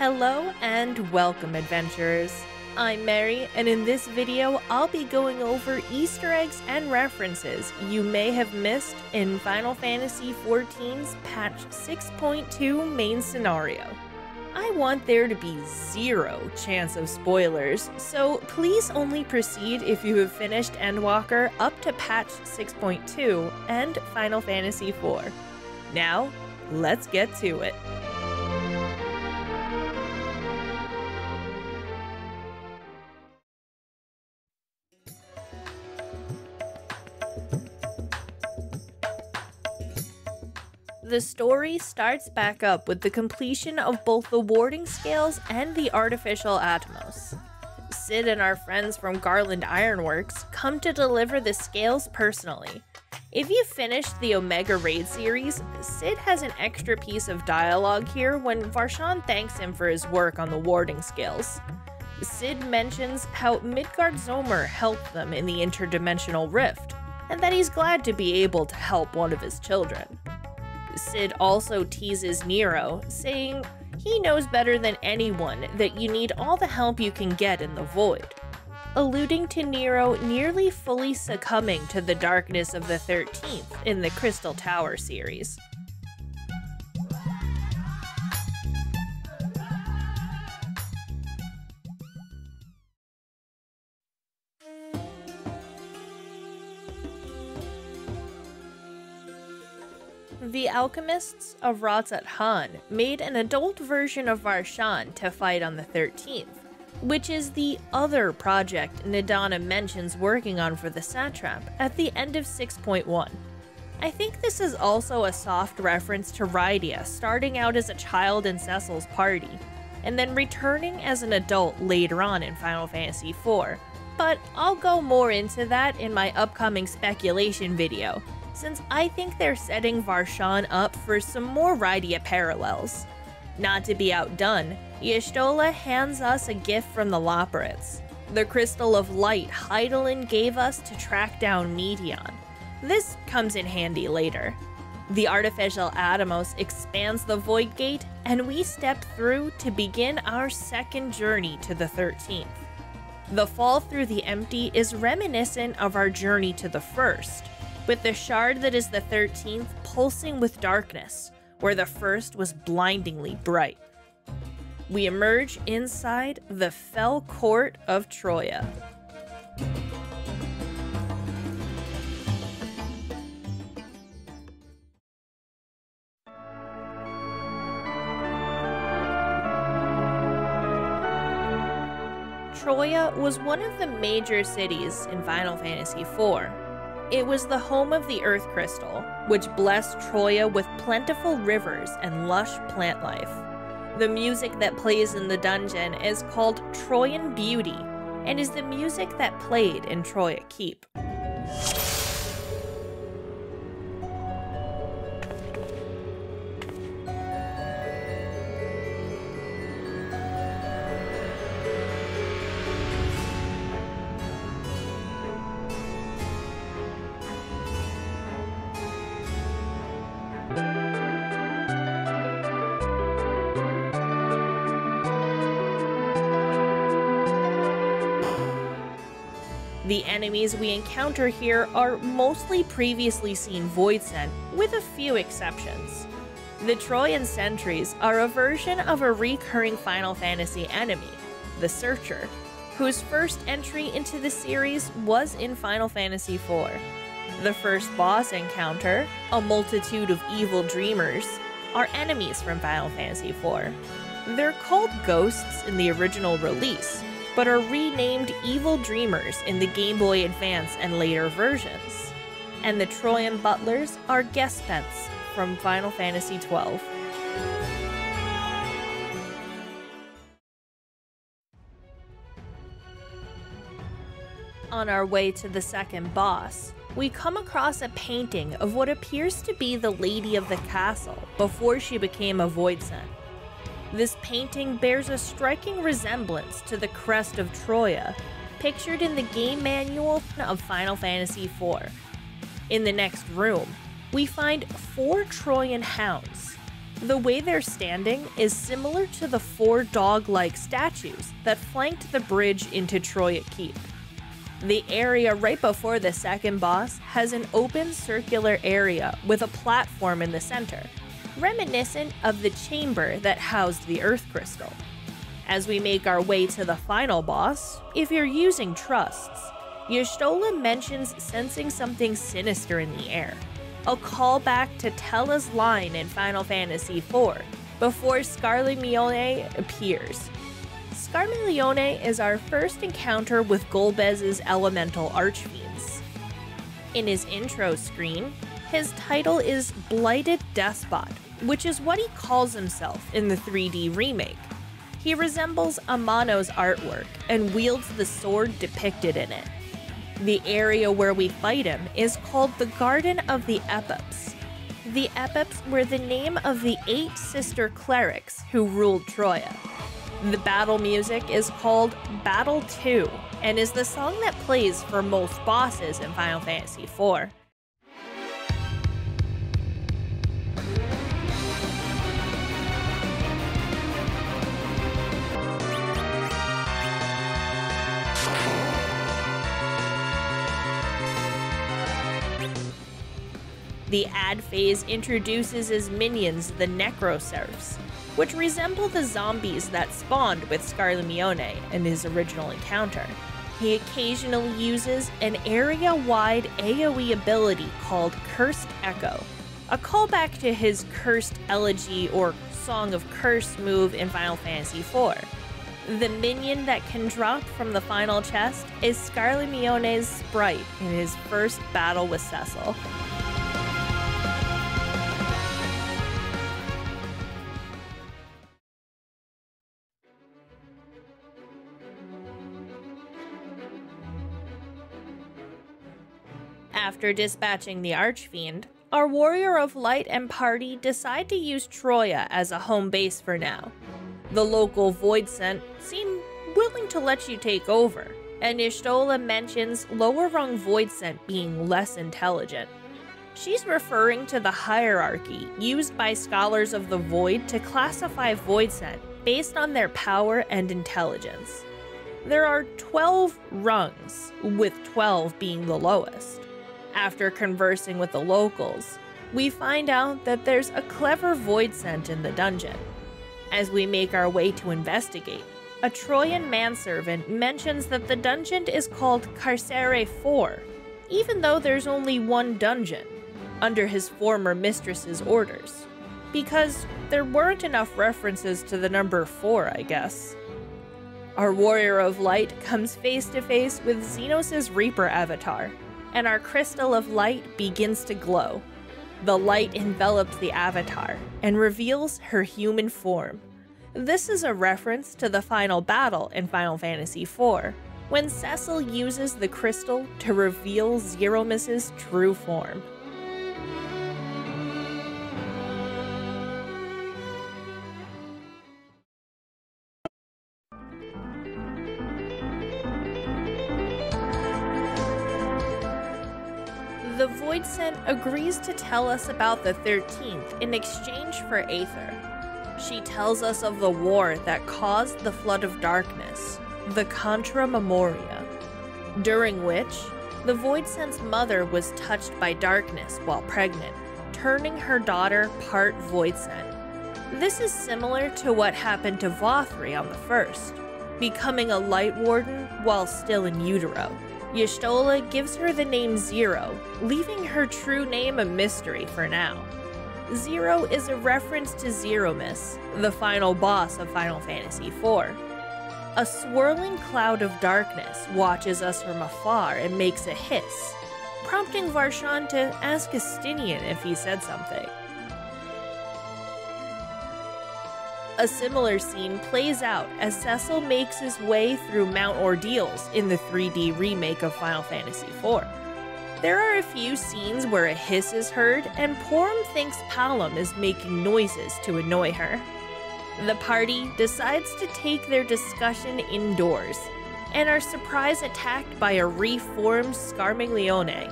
Hello and welcome, adventurers. I'm Mary, and in this video, I'll be going over Easter eggs and references you may have missed in Final Fantasy XIV's patch 6.2 main scenario. I want there to be zero chance of spoilers, so please only proceed if you have finished Endwalker up to patch 6.2 and Final Fantasy IV. Now, let's get to it. The story starts back up with the completion of both the warding scales and the artificial Atmos. Cid and our friends from Garland Ironworks come to deliver the scales personally. If you finished the Omega Raid series, Cid has an extra piece of dialogue here when Varshan thanks him for his work on the warding scales. Cid mentions how Midgardsormr helped them in the interdimensional rift, and that he's glad to be able to help one of his children. Cid also teases Nero, saying he knows better than anyone that you need all the help you can get in the void, alluding to Nero nearly fully succumbing to the darkness of the 13th in the Crystal Tower series. The alchemists of Ratzat Han made an adult version of Varshan to fight on the 13th, which is the other project Nadana mentions working on for the satrap at the end of 6.1. I think this is also a soft reference to Rydia starting out as a child in Cecil's party, and then returning as an adult later on in Final Fantasy IV, but I'll go more into that in my upcoming speculation video, since I think they're setting Varshan up for some more Rydia parallels. Not to be outdone, Y'shtola hands us a gift from the Loporrits, the Crystal of Light Hydaelyn gave us to track down Meteion. This comes in handy later. The artificial Atmos expands the Void Gate, and we step through to begin our second journey to the 13th. The fall through the empty is reminiscent of our journey to the first, with the shard that is the 13th pulsing with darkness, where the first was blindingly bright. We emerge inside the Fell Court of Troia. Troia was one of the major cities in Final Fantasy IV. It was the home of the Earth Crystal, which blessed Troia with plentiful rivers and lush plant life. The music that plays in the dungeon is called Troyan Beauty, and is the music that played in Troia Keep. The enemies we encounter here are mostly previously seen Voidsent, with a few exceptions. The Troyan sentries are a version of a recurring Final Fantasy enemy, the Searcher, whose first entry into the series was in Final Fantasy IV. The first boss encounter, a multitude of evil dreamers, are enemies from Final Fantasy IV. They're called ghosts in the original release, but are renamed Evil Dreamers in the Game Boy Advance and later versions. And the Troyan Butlers are guest pets from Final Fantasy XII. On our way to the second boss, we come across a painting of what appears to be the Lady of the Castle before she became a Voidsent. This painting bears a striking resemblance to the crest of Troia, pictured in the game manual of Final Fantasy IV. In the next room, we find 4 Troyan hounds. The way they're standing is similar to the 4 dog-like statues that flanked the bridge into Troya Keep. The area right before the second boss has an open circular area with a platform in the center, reminiscent of the chamber that housed the Earth Crystal. As we make our way to the final boss, if you're using trusts, Y'shtola mentions sensing something sinister in the air, a callback to Tella's line in Final Fantasy IV before Scarmiglione appears. Scarmiglione is our first encounter with Golbez's elemental archfiends. In his intro screen, his title is Blighted Despot, which is what he calls himself in the 3D remake. He resembles Amano's artwork and wields the sword depicted in it. The area where we fight him is called the Garden of the Epips. The Epips were the name of the 8 sister clerics who ruled Troya. The battle music is called Battle 2 and is the song that plays for most bosses in Final Fantasy IV. The ad phase introduces as minions the Necroserfs, which resemble the zombies that spawned with Scarmiglione in his original encounter. He occasionally uses an area-wide AoE ability called Cursed Echo, a callback to his Cursed Elegy or Song of Curse move in Final Fantasy IV. The minion that can drop from the final chest is Scarmiglione's sprite in his first battle with Cecil. After dispatching the Archfiend, our Warrior of Light and party decide to use Troya as a home base for now. The local Voidsent seem willing to let you take over, and Y'shtola mentions lower-rung Voidsent being less intelligent. She's referring to the hierarchy used by scholars of the Void to classify Voidsent based on their power and intelligence. There are 12 rungs, with 12 being the lowest. After conversing with the locals, we find out that there's a clever Voidsent in the dungeon. As we make our way to investigate, a Troyan manservant mentions that the dungeon is called Carcere 4, even though there's only one dungeon, under his former mistress's orders, because there weren't enough references to the number 4, I guess. Our Warrior of Light comes face to face with Xenos' Reaper avatar, and our Crystal of Light begins to glow. The light envelops the avatar and reveals her human form. This is a reference to the final battle in Final Fantasy IV, when Cecil uses the crystal to reveal Zeromus' true form. The Voidsent agrees to tell us about the 13th in exchange for Aether. She tells us of the war that caused the Flood of Darkness, the Contra Memoria, during which the Voidsent's mother was touched by darkness while pregnant, turning her daughter part Voidsent. This is similar to what happened to Vothri on the first, becoming a Light Warden while still in utero. Y'shtola gives her the name Zero, leaving her true name a mystery for now. Zero is a reference to Zeromus, the final boss of Final Fantasy IV. A swirling cloud of darkness watches us from afar and makes a hiss, prompting Varshan to ask Estinian if he said something. A similar scene plays out as Cecil makes his way through Mount Ordeals in the 3D remake of Final Fantasy IV. There are a few scenes where a hiss is heard, and Porum thinks Palom is making noises to annoy her. The party decides to take their discussion indoors, and are surprised attacked by a reformed Scarmiglione.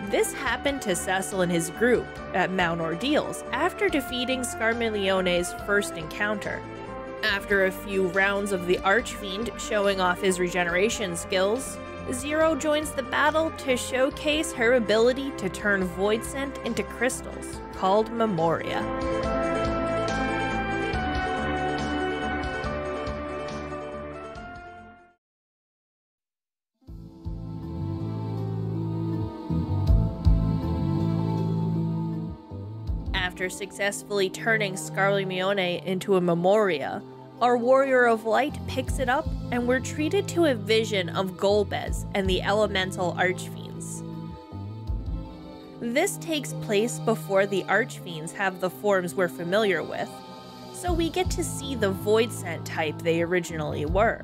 This happened to Cecil and his group at Mount Ordeals after defeating Scarmiglione's first encounter. After a few rounds of the Archfiend showing off his regeneration skills, Zero joins the battle to showcase her ability to turn Voidsent into crystals, called Memoria. After successfully turning Scarmiglione into a Memoria, our Warrior of Light picks it up and we're treated to a vision of Golbez and the Elemental Archfiends. This takes place before the Archfiends have the forms we're familiar with, so we get to see the Voidsent type they originally were.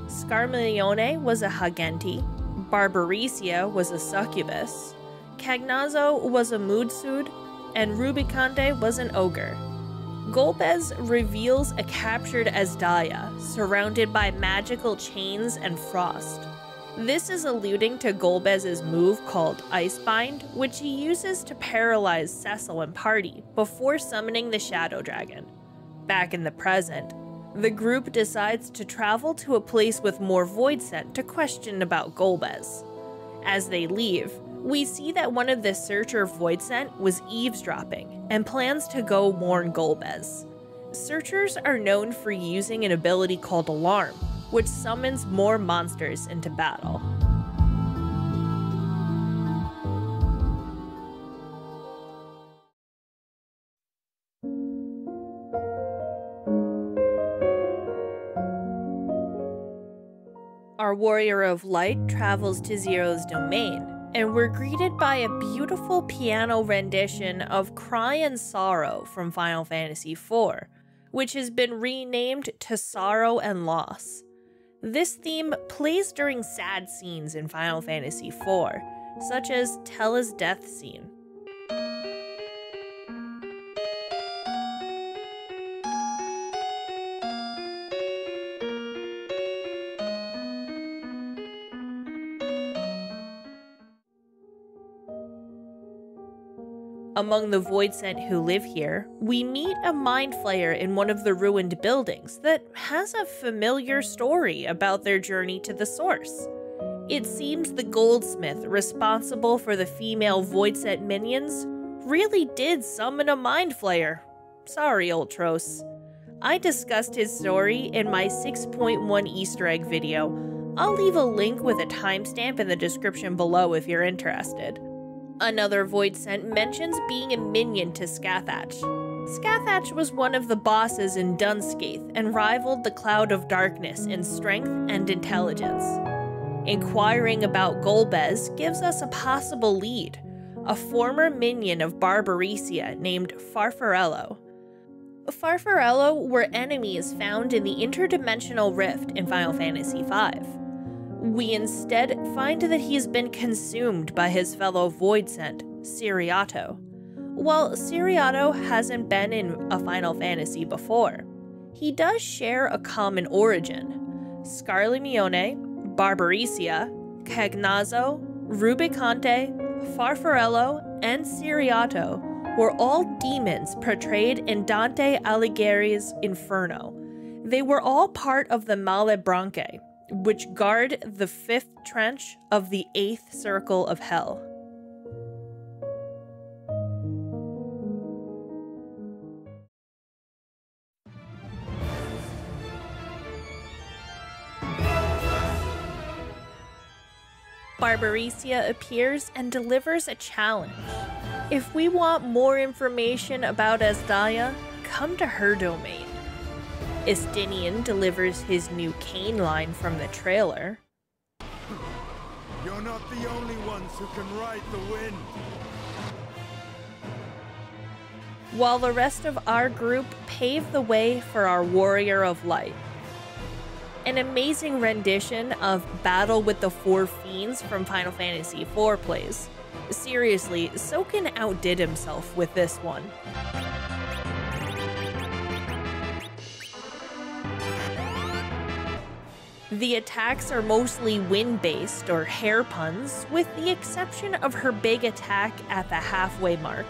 Scarmiglione was a Hagenti, Barbaricia was a Succubus, Cagnazzo was a Moodsud, and Rubicante was an ogre. Golbez reveals a captured Asdaya, surrounded by magical chains and frost. This is alluding to Golbez's move called Icebind, which he uses to paralyze Cecil and party before summoning the Shadow Dragon. Back in the present, the group decides to travel to a place with more Voidsent to question about Golbez. As they leave, we see that one of the Searcher Voidsent was eavesdropping and plans to go warn Golbez. Searchers are known for using an ability called Alarm, which summons more monsters into battle. Our Warrior of Light travels to Zero's domain, and we're greeted by a beautiful piano rendition of Cry and Sorrow from Final Fantasy IV, which has been renamed to Sorrow and Loss. This theme plays during sad scenes in Final Fantasy IV, such as Tella's death scene. Among the Voidsent who live here, we meet a Mind Flayer in one of the ruined buildings that has a familiar story about their journey to the source. It seems the goldsmith responsible for the female Voidsent minions really did summon a Mind Flayer. Sorry, Ultros. I discussed his story in my 6.1 Easter egg video. I'll leave a link with a timestamp in the description below if you're interested. Another Voidsent mentions being a minion to Scathach. Scathach was one of the bosses in Dunscaith and rivaled the Cloud of Darkness in strength and intelligence. Inquiring about Golbez gives us a possible lead, a former minion of Barbaricia named Farfarello. Farfarello were enemies found in the interdimensional rift in Final Fantasy V. We instead find that he has been consumed by his fellow Voidsent, Ciriato. While Ciriato hasn't been in a Final Fantasy before, he does share a common origin. Scarmiglione, Barbaricia, Cagnazzo, Rubicante, Farfarello, and Ciriato were all demons portrayed in Dante Alighieri's Inferno. They were all part of the Malebranche, which guard the 5th trench of the 8th circle of hell. Barbaricia appears and delivers a challenge. If we want more information about Asdaya, come to her domain. Istinian delivers his new cane line from the trailer. You're not the only ones who can ride the wind. While the rest of our group pave the way for our Warrior of Light. An amazing rendition of Battle with the Four Fiends from Final Fantasy IV plays. Seriously, Soken outdid himself with this one. The attacks are mostly wind-based or hair puns, with the exception of her big attack at the halfway mark.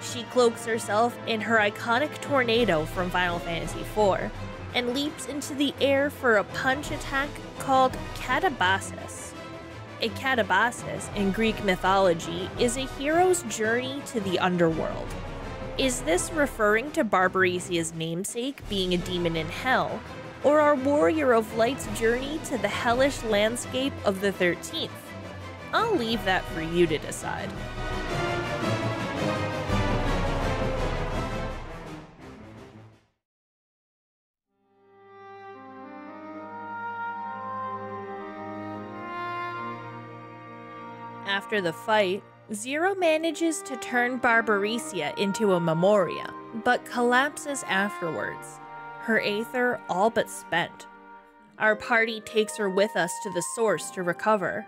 She cloaks herself in her iconic tornado from Final Fantasy IV, and leaps into the air for a punch attack called katabasis. A katabasis in Greek mythology is a hero's journey to the underworld. Is this referring to Barbaricia's namesake being a demon in hell, or our Warrior of Light's journey to the hellish landscape of the 13th? I'll leave that for you to decide. After the fight, Zero manages to turn Barbaricia into a Memoria, but collapses afterwards, her aether all but spent. Our party takes her with us to the source to recover.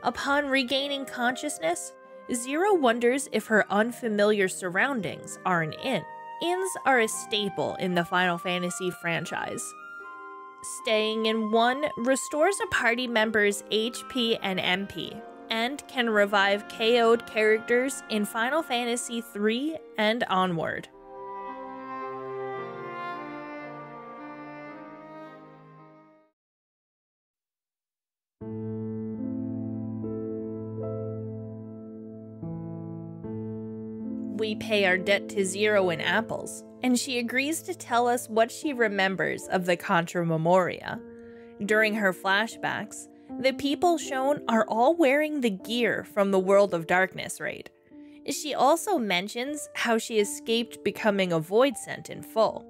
Upon regaining consciousness, Zero wonders if her unfamiliar surroundings are an inn. Inns are a staple in the Final Fantasy franchise. Staying in one restores a party member's HP and MP, and can revive KO'd characters in Final Fantasy III and onward. We pay our debt to Zero in apples, and she agrees to tell us what she remembers of the Contra Memoria. During her flashbacks, the people shown are all wearing the gear from the World of Darkness raid. She also mentions how she escaped becoming a Void Sent in full.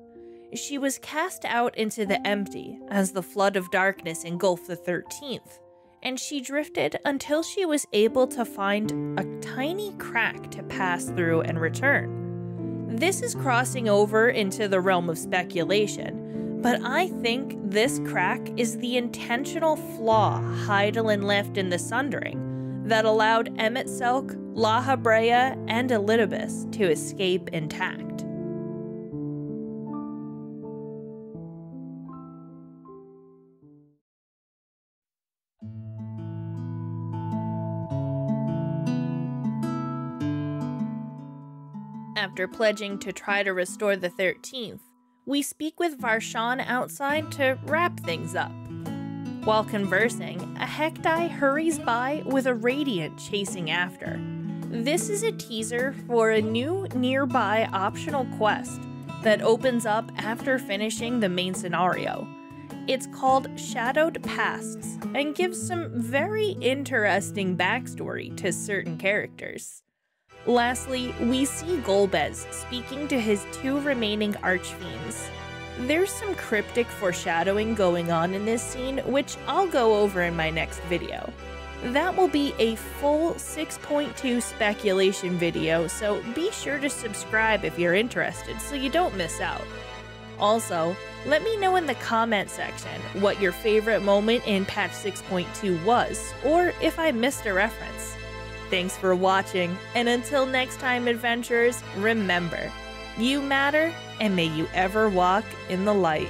She was cast out into the empty as the flood of darkness engulfed the 13th, and she drifted until she was able to find a tiny crack to pass through and return. This is crossing over into the realm of speculation, but I think this crack is the intentional flaw Hydaelyn left in the Sundering that allowed Emet-Selch, La Habrea, and Elidibus to escape intact. After pledging to try to restore the 13th, we speak with Varshan outside to wrap things up. While conversing, a Hektai hurries by with a Radiant chasing after. This is a teaser for a new nearby optional quest that opens up after finishing the main scenario. It's called Shadowed Pasts and gives some very interesting backstory to certain characters. Lastly, we see Golbez speaking to his two remaining Archfiends. There's some cryptic foreshadowing going on in this scene, which I'll go over in my next video. That will be a full 6.2 speculation video, so be sure to subscribe if you're interested so you don't miss out. Also, let me know in the comment section what your favorite moment in patch 6.2 was, or if I missed a reference. Thanks for watching, and until next time, adventurers, remember, you matter, and may you ever walk in the light.